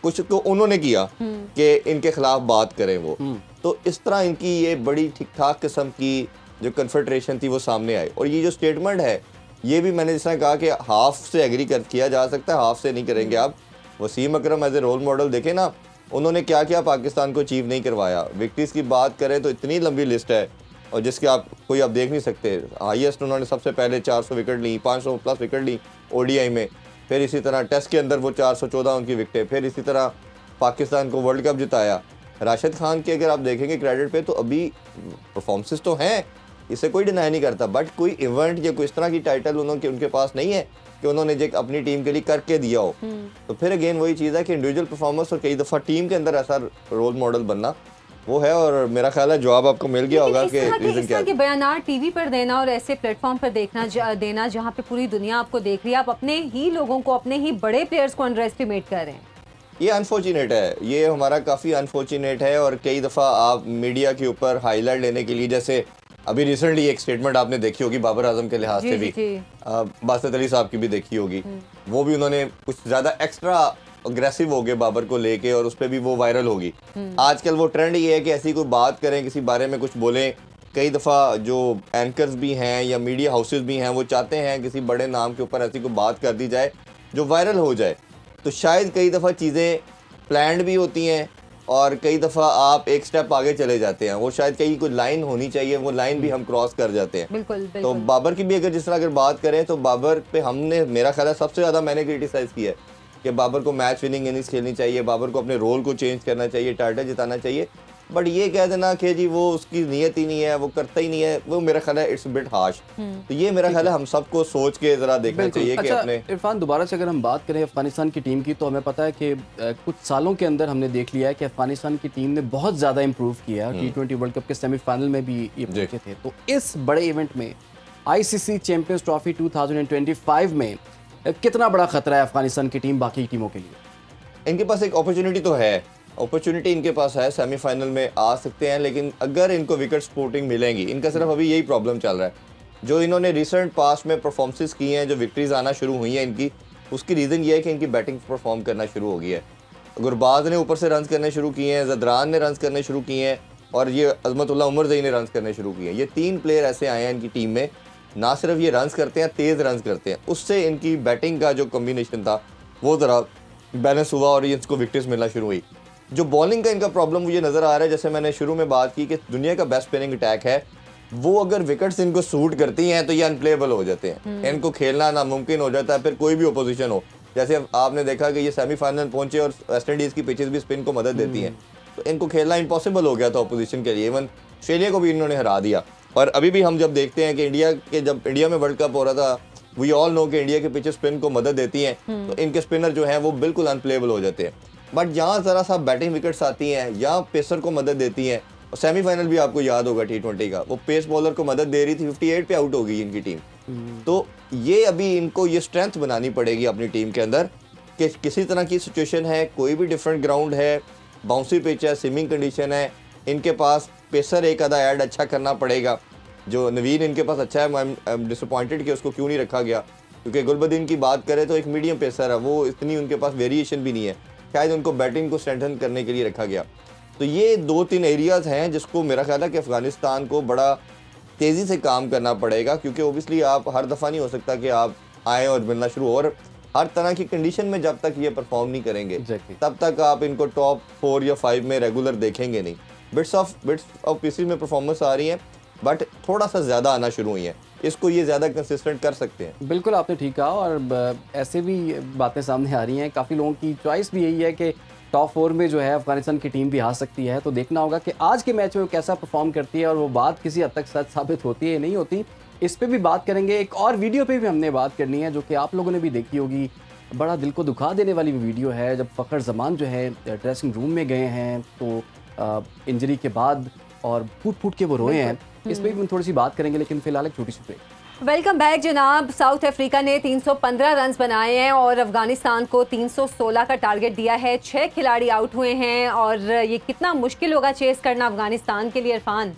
कुछ तो उन्होंने किया कि इनके खिलाफ बात करें वो, तो इस तरह इनकी ये बड़ी ठीक ठाक किस्म की जो कन्फेडरेशन थी वो सामने आई। और ये जो स्टेटमेंट है, ये भी मैंने जिस तरह कहा कि हाफ से एग्री किया जा सकता है, हाफ से नहीं करेंगे आप। वसीम अकरम एज ए रोल मॉडल देखें ना, उन्होंने क्या क्या पाकिस्तान को अचीव नहीं करवाया। विक्ट्रीज की बात करें तो इतनी लंबी लिस्ट है और जिसके आप देख नहीं सकते। हाईएस्ट उन्होंने सबसे पहले 400 विकेट ली, 500 प्लस विकेट ली ओडीआई में, फिर इसी तरह टेस्ट के अंदर वो 414 उनकी विकेटें, फिर इसी तरह पाकिस्तान को वर्ल्ड कप जिताया। राशिद खान के अगर आप देखेंगे क्रेडिट पे तो अभी परफॉर्मेंसेस तो हैं, इसे कोई डिनाई नहीं करता, बट कोई इवेंट या कोई इस तरह की टाइटल उनके पास नहीं है कि उन्होंने जो अपनी टीम के लिए करके दिया हो। तो फिर अगेन वही चीज़ है कि इंडिविजुअल परफॉर्मेंस और कई दफ़ा टीम के अंदर ऐसा रोल मॉडल बनना वो है। और मेरा ख्याल है जवाब आपको मिल गया होगा कि रीजन क्या है। बयान टीवी पर देना और ऐसे प्लेटफॉर्म पर देना जहाँ पे पूरी दुनिया आपको देख रही है, आप अपने ही लोगों को, अपने ही बड़े प्लेयर्स को अंडर एस्टिमेट कर रहे हैं, ये अनफॉर्चुनेट है, ये हमारा काफ़ी अनफॉर्चुनेट है। और कई दफ़ा आप मीडिया के ऊपर हाईलाइट लेने के लिए, जैसे अभी रिसेंटली एक स्टेटमेंट आपने देखी होगी बाबर आजम के लिहाज से भी, बासित अली साहब की भी देखी होगी, वो भी उन्होंने कुछ ज़्यादा एक्स्ट्रा अग्रेसिव हो गए बाबर को लेके और उस पर भी वो वायरल होगी। आजकल वो ट्रेंड ये है कि ऐसी कोई बात करें, किसी बारे में कुछ बोलें। कई दफ़ा जो एंकर्स भी हैं या मीडिया हाउसेस भी हैं वो चाहते हैं किसी बड़े नाम के ऊपर ऐसी कोई बात कर दी जाए जो वायरल हो जाए। तो शायद कई दफ़ा चीज़ें प्लान्ड भी होती हैं और कई दफ़ा आप एक स्टेप आगे चले जाते हैं। वो शायद कहीं कोई लाइन होनी चाहिए, वो लाइन भी हम क्रॉस कर जाते हैं। बिल्कुल। तो बाबर की भी अगर जिस तरह अगर बात करें तो बाबर पे हमने, मेरा ख्याल है सबसे ज़्यादा मैंने क्रिटिसाइज़ किया है कि बाबर को मैच विनिंग इनिंग्स खेलनी चाहिए, बाबर को अपने रोल को चेंज करना चाहिए, टाइटल जिताना चाहिए। बट ये कह देना कि जी वो उसकी नीयत ही नहीं है, वो करता ही नहीं है, वो मेरा ख्याल है इट्स बिट हार्श। तो ये मेरा ख्याल है हम सबको सोच के जरा देखना चाहिए कि अपने। इरफान, दोबारा से अगर हम बात करें अफगानिस्तान की टीम की, तो हमें पता है कि कुछ सालों के अंदर हमने देख लिया है कि अफगानिस्तान की टीम ने बहुत ज़्यादा इंप्रूव किया है। T20 वर्ल्ड कप के सेमीफाइनल में भी ये पहुंचे थे। तो इस बड़े इवेंट में ICC चैंपियंस ट्रॉफी 2025 में कितना बड़ा खतरा है अफगानिस्तान की टीम बाकी टीमों के लिए? इनके पास एक अपॉर्चुनिटी तो है, अपॉर्चुनिटी इनके पास है, सेमीफाइनल में आ सकते हैं, लेकिन अगर इनको विकेट स्पोर्टिंग मिलेंगी, इनका सिर्फ अभी यही प्रॉब्लम चल रहा है। जो इन्होंने रिसेंट पास्ट में परफॉर्मेंसेस की हैं, जो विक्ट्रीज आना शुरू हुई हैं इनकी, उसकी रीज़न ये है कि इनकी बैटिंग परफॉर्म करना शुरू हो गई है। गुरबाज ने ऊपर से रन करने शुरू किए हैं, जदरान ने रन करने शुरू किए हैं और ये अजमतुल्लाह उमर ज़ई ने रन करने शुरू किए हैं। ये 3 प्लेयर ऐसे आए हैं इनकी टीम में, ना सिर्फ ये रन करते हैं, तेज़ रन करते हैं, उससे इनकी बैटिंग का जो कम्बिनेशन था वो ज़रा बैलेंस हुआ और इनको विकेट्स मिलना शुरू हुई। जो बॉलिंग का इनका प्रॉब्लम मुझे नज़र आ रहा है, जैसे मैंने शुरू में बात की कि दुनिया का बेस्ट स्पिनिंग अटैक है, वो अगर विकेट्स इनको सूट करती हैं तो ये अनप्लेएबल हो जाते हैं, इनको खेलना नामुमकिन हो जाता है, फिर कोई भी ओपोजिशन हो। जैसे आपने देखा कि ये सेमीफाइनल पहुंचे और वेस्ट इंडीज़ की पिचेस भी स्पिन को मदद देती हैं, तो इनको खेलना इम्पॉसिबल हो गया था ओपोजिशन के लिए। इवन ऑस्ट्रेलिया को भी इन्होंने हरा दिया। और अभी भी हम जब देखते हैं कि जब इंडिया में वर्ल्ड कप हो रहा था, वी ऑल नो कि इंडिया के पिचेस स्पिन को मदद देती हैं, तो इनके स्पिनर जो हैं वो बिल्कुल अनप्लेएबल हो जाते हैं। बट यहाँ ज़रा सा बैटिंग विकेट्स आती हैं, यहाँ पेसर को मदद देती हैं। और सेमीफाइनल भी आपको याद होगा T20 का, वो पेस बॉलर को मदद दे रही थी, 58 पे आउट हो गई इनकी टीम। तो ये अभी इनको ये स्ट्रेंथ बनानी पड़ेगी अपनी टीम के अंदर कि किसी तरह की सिचुएशन है, कोई भी डिफरेंट ग्राउंड है, बाउंसी पिच है, स्विमिंग कंडीशन है, इनके पास पेसर एक आधा ऐड अच्छा करना पड़ेगा। जो नवीन इनके पास अच्छा है, आई एम डिसअपॉइंटेड कि उसको क्यों नहीं रखा गया, क्योंकि गुलबदीन की बात करें तो एक मीडियम पेसर है, वो इतनी उनके पास वेरिएशन भी नहीं है, शायद उनको बैटिंग को स्ट्रेंथन करने के लिए रखा गया। तो ये 2-3 एरियाज़ हैं जिसको मेरा ख्याल है कि अफ़गानिस्तान को बड़ा तेज़ी से काम करना पड़ेगा, क्योंकि ओबियसली आप हर दफ़ा नहीं हो सकता कि आप आएँ और मिलना शुरू हो, और हर तरह की कंडीशन में जब तक ये परफॉर्म नहीं करेंगे तब तक आप इनको टॉप 4 या 5 में रेगुलर देखेंगे नहीं। बिट्स ऑफ पीसेस में परफॉर्मेंस आ रही है, बट थोड़ा सा ज़्यादा आना शुरू हुई है, इसको ये ज़्यादा कंसिस्टेंट कर सकते हैं। बिल्कुल आपने ठीक कहा, और ऐसे भी बातें सामने आ रही हैं, काफ़ी लोगों की चॉइस भी यही है कि टॉप 4 में जो है अफगानिस्तान की टीम भी आ सकती है। तो देखना होगा कि आज के मैच में वो कैसा परफॉर्म करती है, और वो बात किसी हद तक सच साबित होती है नहीं होती, इस पर भी बात करेंगे। एक और वीडियो पे भी हमने बात करनी है जो कि आप लोगों ने भी देखी होगी, बड़ा दिल को दुखा देने वाली वीडियो है, जब फ़खर जमान जो है ड्रेसिंग रूम में गए हैं तो इंजरी के बाद और फूट फूट के वो रोए हैं। इस पर भी हम थोड़ी सी बात करेंगे, लेकिन फिलहाल एक छोटी सी ब्रेक। वेलकम बैक जनाब। साउथ अफ्रीका ने 315 रन बनाए हैं और अफगानिस्तान को 316 का टारगेट दिया है। 6 खिलाड़ी आउट हुए हैं और ये कितना मुश्किल होगा चेस करना अफगानिस्तान के लिए। इरफान,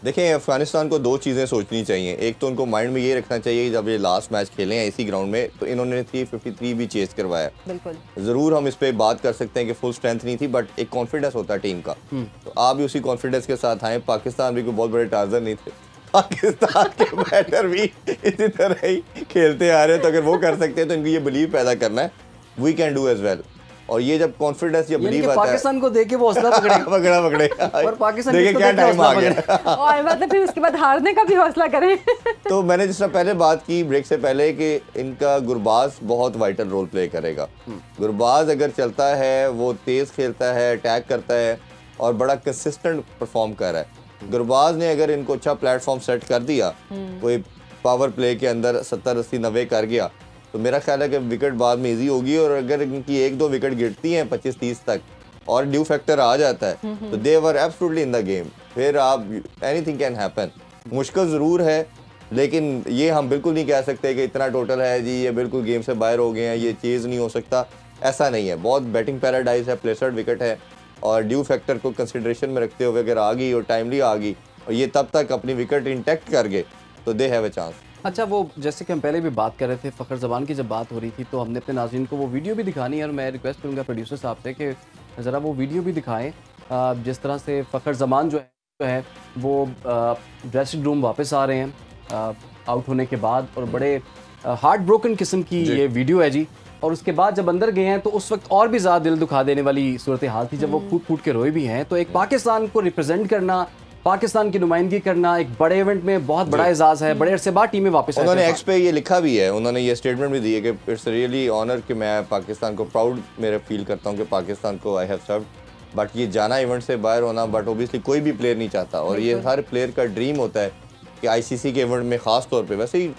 देखें, अफगानिस्तान को 2 चीज़ें सोचनी चाहिए। एक तो उनको माइंड में ये रखना चाहिए जब ये लास्ट मैच खेले हैं इसी ग्राउंड में तो इन्होंने 353 भी चेस करवाया। बिल्कुल, ज़रूर हम इस पर बात कर सकते हैं कि फुल स्ट्रेंथ नहीं थी, बट एक कॉन्फिडेंस होता है टीम का, तो आप भी उसी कॉन्फिडेंस के साथ आए। पाकिस्तान भी कोई बहुत बड़े टार्जर नहीं थे, पाकिस्तान के बैटर भी इसी तरह ही खेलते आ रहे हैं, तो अगर वो कर सकते हैं तो इनको ये बिलीव पैदा करना है we can do as well. और ये जब कॉन्फिडेंस या यानी बिलीव कि आता है, पाकिस्तान को देख के वो हौसला पकड़े पकड़े और पाकिस्तान देखिए इसको क्या देख के टाइम हौसला आ गया। पकड़े। और मतलब फिर उसके बाद हारने का भी हौसला करें। तो मैंने जिस तरह पहले बात की ब्रेक से पहले कि इनका गुरबाज बहुत वाइटल रोल प्ले करेगा। गुरबाज अगर चलता है, वो तेज खेलता है, अटैक करता है और बड़ा कंसिस्टेंट परफॉर्म कर रहा है। गुरबाज ने अगर इनको अच्छा प्लेटफॉर्म सेट कर दिया, कोई पावर प्ले के अंदर 70, 80, 90 कर गया, तो मेरा ख्याल है कि विकेट बाद में इजी होगी। और अगर इनकी 1-2 विकेट गिरती हैं 25, 30 तक और ड्यू फैक्टर आ जाता है, तो they were absolutely in the game. फिर आप एनीथिंग कैन हैपन। मुश्किल ज़रूर है, लेकिन ये हम बिल्कुल नहीं कह सकते कि इतना टोटल है जी, ये बिल्कुल गेम से बाहर हो गए हैं, ये चीज़ नहीं हो सकता, ऐसा नहीं है। बहुत बैटिंग पैराडाइज है, प्लेसर्ड विकेट है और ड्यू फैक्टर को कंसिडरेशन में रखते हुए अगर आ गई और टाइमली आ गई और ये तब तक अपनी विकेट इंटैक्ट कर गए, तो दे हैव अ चांस। अच्छा, वो जैसे कि हम पहले भी बात कर रहे थे, फ़खर ज़मान की जब बात हो रही थी तो हमने अपने नाज़रीन को वो वीडियो भी दिखानी है और मैं रिक्वेस्ट करूँगा प्रोड्यूसर साहब से कि ज़रा वो वीडियो भी दिखाएं, जिस तरह से फ़खर ज़मान जो है वो ड्रेसिंग रूम वापस आ रहे हैं आउट होने के बाद, और बड़े हार्ट ब्रोकन किस्म की ये वीडियो है जी। और उसके बाद जब अंदर गए हैं तो उस वक्त और भी ज़्यादा दिल दुखा देने वाली सूरत हाल थी, जब वो फूट फूट के रोए भी हैं। तो एक पाकिस्तान को रिप्रेजेंट करना, पाकिस्तान की नुमाइंदगी करना एक बड़े इवेंट में बहुत बड़ा एजाज है। बड़े अरसे बाद टीमें वापस आई। उन्होंने एक्स पे ये लिखा भी है, उन्होंने ये स्टेटमेंट भी दी है कि इट्स रियली ऑनर कि मैं पाकिस्तान को प्राउड मेरे फील करता हूँ कि पाकिस्तान को आई हैव सर्व्ड। बट ये जाना इवेंट से बाहर होना, बट ओबियसली कोई भी प्लेयर नहीं चाहता और ये हर प्लेयर का ड्रीम होता है कि आईसीसी के इवेंट में खास तौर पे वैसे ही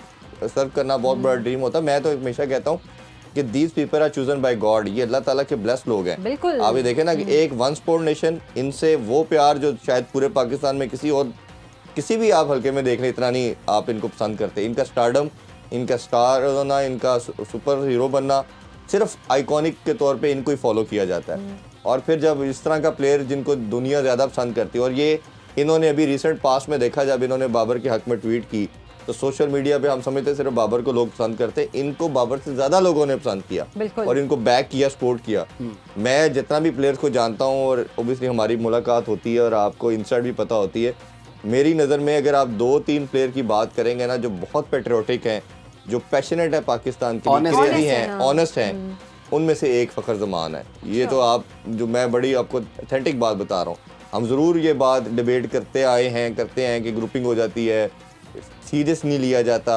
सर्व करना बहुत बड़ा ड्रीम होता है। मैं तो हमेशा कहता हूँ कि these people are chosen by God, ये अल्लाह ताला के ब्लेस्ड लोग हैं। बिल्कुल। आप ये देखें ना कि एक वन स्पोर्ट नेशन, इनसे वो प्यार जो शायद पूरे पाकिस्तान में किसी और किसी भी आप हल्के में देख लें इतना नहीं आप इनको पसंद करते। इनका स्टारडम, इनका स्टार होना, इनका सुपर हीरो बनना, सिर्फ आइकॉनिक के तौर पे इनको ही फॉलो किया जाता है। और फिर जब इस तरह का प्लेयर जिनको दुनिया ज़्यादा पसंद करती है, और ये इन्होंने अभी रिसेंट पास्ट में देखा, जब इन्होंने बाबर के हक में ट्वीट की तो सोशल मीडिया पे हम समझते सिर्फ बाबर को लोग पसंद करते, इनको बाबर से ज़्यादा लोगों ने पसंद किया और इनको बैक किया, सपोर्ट किया। मैं जितना भी प्लेयर्स को जानता हूँ और ओबियसली हमारी मुलाकात होती है और आपको इंसाइड भी पता होती है, मेरी नज़र में अगर आप 2-3 प्लेयर की बात करेंगे ना जो बहुत पेट्रियोटिक हैं, जो पैशनेट है पाकिस्तान के लिए, क्रेजी हैं, ऑनेस्ट हैं, उनमें से एक फ़खर ज़मान है। ये तो आप जो मैं बड़ी आपको ऑथेंटिक बात बता रहा हूँ। हम ज़रूर ये बात डिबेट करते हैं कि ग्रुपिंग हो जाती है, सीरियस नहीं लिया जाता,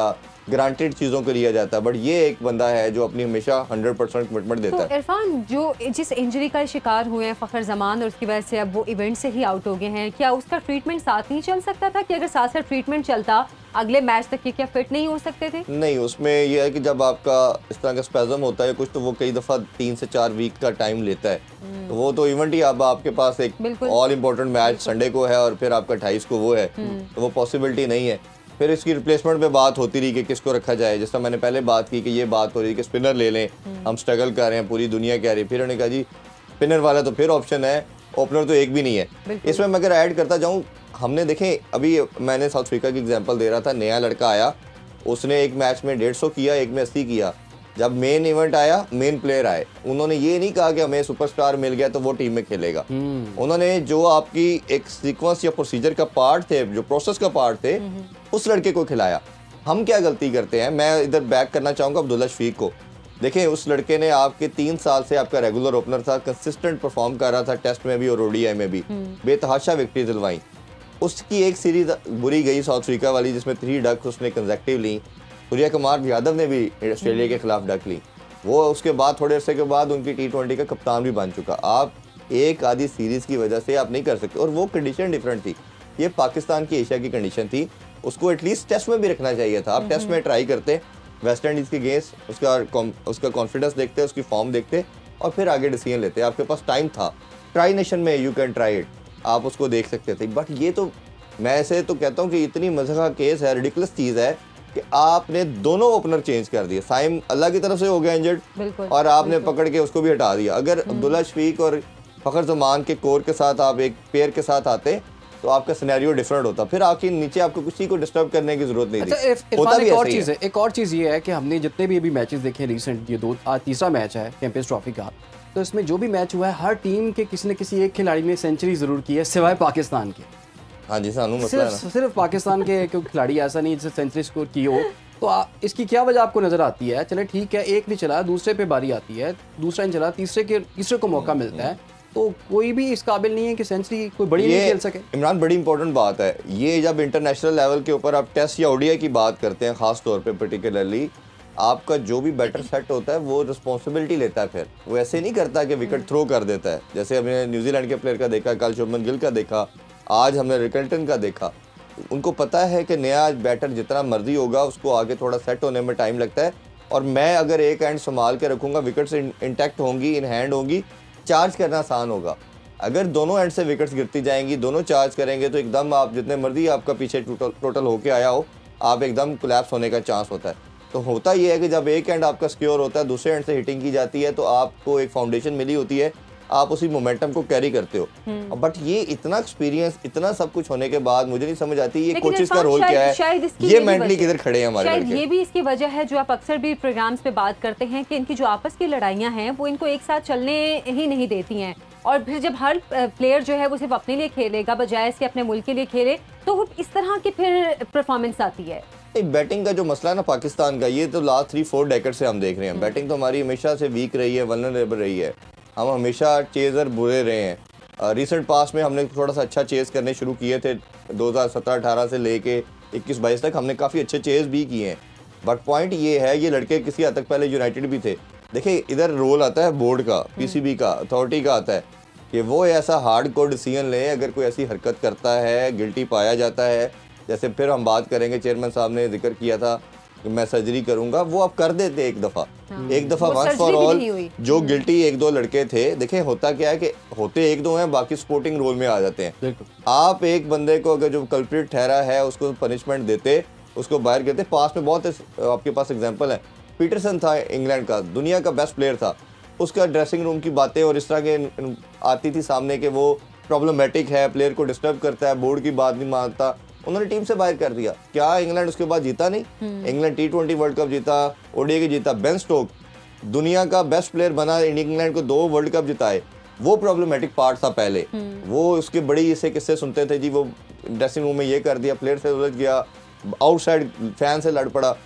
ग्रांटेड चीज़ों को लिया जाता, बट ये एक बंदा है जो अपनी हमेशा 100% कमिटमेंट देता है। इरफान, जो जिस इंजरी का शिकार हुए हैं फ़खर ज़मान और उसकी वजह से अब वो इवेंट से ही आउट हो गए हैं, क्या उसका ट्रीटमेंट साथ नहीं चल सकता था? कि अगर साथ साथ ट्रीटमेंट चलता अगले मैच तक के क्या फिट नहीं हो सकते थे? नहीं, उसमें यह है कि जब आपका इस तरह का स्पैज़म होता है कुछ, तो वो कई दफ़ा 3 से 4 वीक का टाइम लेता है। तो वो तो इवेंट ही अब आपके पास एक ऑल इम्पोर्टेंट मैच संडे को है और फिर आपका 28 को वो है, तो वो पॉसिबिलिटी नहीं है। फिर इसकी रिप्लेसमेंट पे बात होती रही कि किसको रखा जाए। जैसा मैंने पहले बात की कि ये बात हो रही है कि स्पिनर ले लें, हम स्ट्रगल कर रहे हैं, पूरी दुनिया कह रही है। फिर उन्होंने कहा जी स्पिनर वाला तो फिर ऑप्शन है, ओपनर तो एक भी नहीं है। इसमें मैं अगर ऐड करता जाऊँ, हमने देखें अभी मैंने साउथ अफ्रीका की एग्जांपल दे रहा था, नया लड़का आया, उसने एक मैच में 150 किया, एक में 80 किया। जब मेन इवेंट आया, मेन प्लेयर आए, उन्होंने ये नहीं कहा कि हमें सुपरस्टार मिल गया तो वो टीम में खेलेगा। उन्होंने जो आपकी एक सीक्वेंस या प्रोसीजर का पार्ट थे, जो प्रोसेस का पार्ट थे, उस लड़के को खिलाया। हम क्या गलती करते हैं, मैं इधर बैक करना चाहूँगा अब्दुल्ला शफीक को। देखें, उस लड़के ने आपके 3 साल से आपका रेगुलर ओपनर था, कंसिस्टेंट परफॉर्म कर रहा था, टेस्ट में भी और ओडीआई में भी बेतहाशा विक्ट्री दिलवाई। उसकी एक सीरीज बुरी गई साउथ अफ्रीका वाली, जिसमें 3 डक उसने कंसेक्टिव ली। सूर्या कुमार यादव ने भी ऑस्ट्रेलिया के खिलाफ डक ली। वो उसके बाद थोड़े अरसे के बाद उनकी T20 का कप्तान भी बन चुका। आप एक आधी सीरीज की वजह से आप नहीं कर सकते, और वो कंडीशन डिफरेंट थी। ये पाकिस्तान की एशिया की कंडीशन थी, उसको एटलीस्ट टेस्ट में भी रखना चाहिए था। आप टेस्ट में ट्राई करते, वेस्ट इंडीज़ के अगेंस्ट उसका कॉन्फिडेंस देखते, उसकी फॉर्म देखते और फिर आगे डिसीजन लेते। आपके पास टाइम था, ट्राई नेशन में यू कैन ट्राई इट, आप उसको देख सकते थे। बट ये तो मैं ऐसे तो कहता हूँ कि इतनी मज़े का केस है, रिडिकुलस चीज़ है कि आपने दोनों ओपनर चेंज कर दिए। साइम अल्लाह की तरफ से हो गया इंजर्ड और आपने पकड़ के उसको भी हटा दिया। अगर अब्दुल्ला शफीक और फ़खर ज़मान के कोर के साथ आप एक पेयर के साथ आते तो आपका सिनेरियो डिफरेंट होता, फिर आपके नीचे आपको किसी को डिस्टर्ब करने की जरूरत नहीं थी। होता भी ऐसा ही है। एक और चीज़ ये है कि हमने जितने भी अभी मैचेस देखे रिसेंट, ये आज तीसरा मैच है चैंपियंस ट्रॉफी का, तो इसमें जो भी मैच हुआ है हर टीम के किसी न किसी एक खिलाड़ी ने सेंचुरी जरूर की है, सिवाय पाकिस्तान के। हाँ जी, सानू मसला है ना। सिर्फ पाकिस्तान के कोई खिलाड़ी ऐसा नहीं जिसने सेंचुरी स्कोर की हो, तो इसकी क्या वजह आपको नजर आती है? चले ठीक है, एक नहीं चला, दूसरे पे बारी आती है, दूसरा नहीं चला, तीसरे को मौका मिलता है, तो कोई भी इस काबिल नहीं है कि सेंचुरी कोई बड़ी नहीं खेल सके। इमरान, बड़ी इंपॉर्टेंट बात है ये, जब इंटरनेशनल लेवल के ऊपर आप टेस्ट या ओडीआई की बात करते हैं, खास तौर पे पर्टिकुलरली आपका जो भी बैटर सेट होता है वो रिस्पॉन्सिबिलिटी लेता है। फिर वो ऐसे नहीं करता कि विकेट थ्रो कर देता है। जैसे हमने न्यूजीलैंड के प्लेयर का देखा, कल शुभमन गिल का देखा, आज हमने रिकल्टन का देखा। उनको पता है कि नया बैटर जितना मर्जी होगा उसको आगे थोड़ा सेट होने में टाइम लगता है, और मैं अगर एक एंड संभाल के रखूंगा, विकेट्स इंटैक्ट होंगी, इन हैंड होंगी, चार्ज करना आसान होगा। अगर दोनों एंड से विकेट्स गिरती जाएंगी, दोनों चार्ज करेंगे, तो एकदम आप जितने मर्जी आपका पीछे टोटल होके आया हो, आप एकदम कोलैप्स होने का चांस होता है। तो होता ये है कि जब एक एंड आपका सिक्योर होता है, दूसरे एंड से हिटिंग की जाती है, तो आपको एक फाउंडेशन मिली होती है, आप उसी मोमेंटम को कैरी करते हो। बट ये इतना एक्सपीरियंस, इतना सब कुछ होने के बाद मुझे नहीं समझ आती ये कोचेस का रोल क्या है, ये मेंटली किधर खड़े हैं हमारे शायद लड़के। ये भी इसकी वजह है, जो आप अक्सर भी प्रोग्राम्स पे बात करते हैं कि इनकी जो आपस की लड़ाइयां हैं वो इनको एक साथ चलने ही नहीं देती हैं, और फिर जब हर प्लेयर जो है वो सिर्फ अपने लिए खेलेगा बजाय इसके अपने मुल्क के लिए खेले, तो इस तरह की फिर परफॉर्मेंस आती है। बैटिंग का जो मसला है ना पाकिस्तान का, ये तो लास्ट 3-4 डेकेड से हम देख रहे हैं। बैटिंग तो हमारी हमेशा से वीक रही है, वल्नरेबल रही है, हम हमेशा चेजर बुरे रहे हैं। रिसेंट पास में हमने थोड़ा सा अच्छा चेज करने शुरू किए थे, 2017-18 से लेके 21-22 तक हमने काफ़ी अच्छे चेज भी किए हैं। बट पॉइंट ये है, ये लड़के किसी हद तक पहले यूनाइटेड भी थे। देखिए इधर रोल आता है बोर्ड का, पीसीबी का, अथॉरिटी का आता है कि वो ऐसा हार्ड कोर डिसीजन ले, अगर कोई ऐसी हरकत करता है, गिल्टी पाया जाता है, जैसे फिर हम बात करेंगे, चेयरमैन साहब ने जिक्र किया था कि मैं सर्जरी करूंगा, वो आप कर देते एक दफ़ा, एक दफ़ा वंस फॉर ऑल। जो गिल्टी 1-2 लड़के थे, देखें होता क्या है कि होते 1-2 हैं, बाकी सपोर्टिंग रोल में आ जाते हैं। आप एक बंदे को अगर जो कल्प्रिट ठहरा है उसको पनिशमेंट देते, उसको बाहर करते। पास में बहुत आपके पास एग्जाम्पल है, पीटरसन था इंग्लैंड का, दुनिया का बेस्ट प्लेयर था, उसका ड्रेसिंग रूम की बातें और इस तरह के आती थी सामने कि वो प्रॉब्लमेटिक है, प्लेयर को डिस्टर्ब करता है, बोर्ड की बात नहीं मानता, उन्होंने टीम से बाहर कर दिया। क्या इंग्लैंड उसके बाद जीता नहीं? इंग्लैंड T20 वर्ल्ड कप जीता, ओडीआई जीता। बेन स्टोक दुनिया का बेस्ट प्लेयर बना, इंग्लैंड को 2 वर्ल्ड कप जिताए। वो प्रॉब्लमेटिक पार्ट था पहले, वो उसके बड़ी इससे किस्से सुनते थे जी, वो ड्रेसिंग रूम में ये कर दिया, प्लेयर से उलझ गया, आउटसाइड फैन से लड़ पड़ा।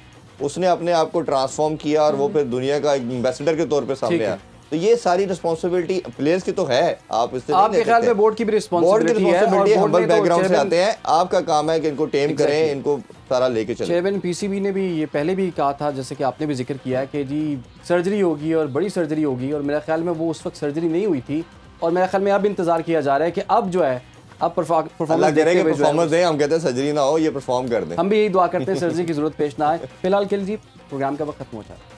उसने अपने आप को ट्रांसफॉर्म किया और वो फिर दुनिया का एक एम्बेसडर के तौर पे सामने आया। तो ये सारी रिस्पांसिबिलिटी प्लेयर्स की तो है, आप इससे आपके ख्याल में बोर्ड की भी रिस्पांसिबिलिटी है? हम्बल बैकग्राउंड से आते हैं, आपका काम है कि इनको टेम करें, इनको सारा लेके चलें। चेयरमैन पीसीबी ने भी ये पहले भी कहा था, जैसे कि आपने भी जिक्र किया है कि जी सर्जरी होगी और बड़ी सर्जरी होगी, और मेरे ख्याल में वो उस वक्त सर्जरी नहीं हुई थी, और मेरे ख्याल में अब इंतजार किया जा रहा है कि अब जो है अब परफॉर्मेंस दें। हम कहते हैं सर्जरी ना हो, ये परफॉर्म कर दें। हम भी यही दुआ करते हैं सर्जरी की जरूरत पेश ना आए। फिलहाल के लिए जी प्रोग्राम का वक्त खत्म हो जाए।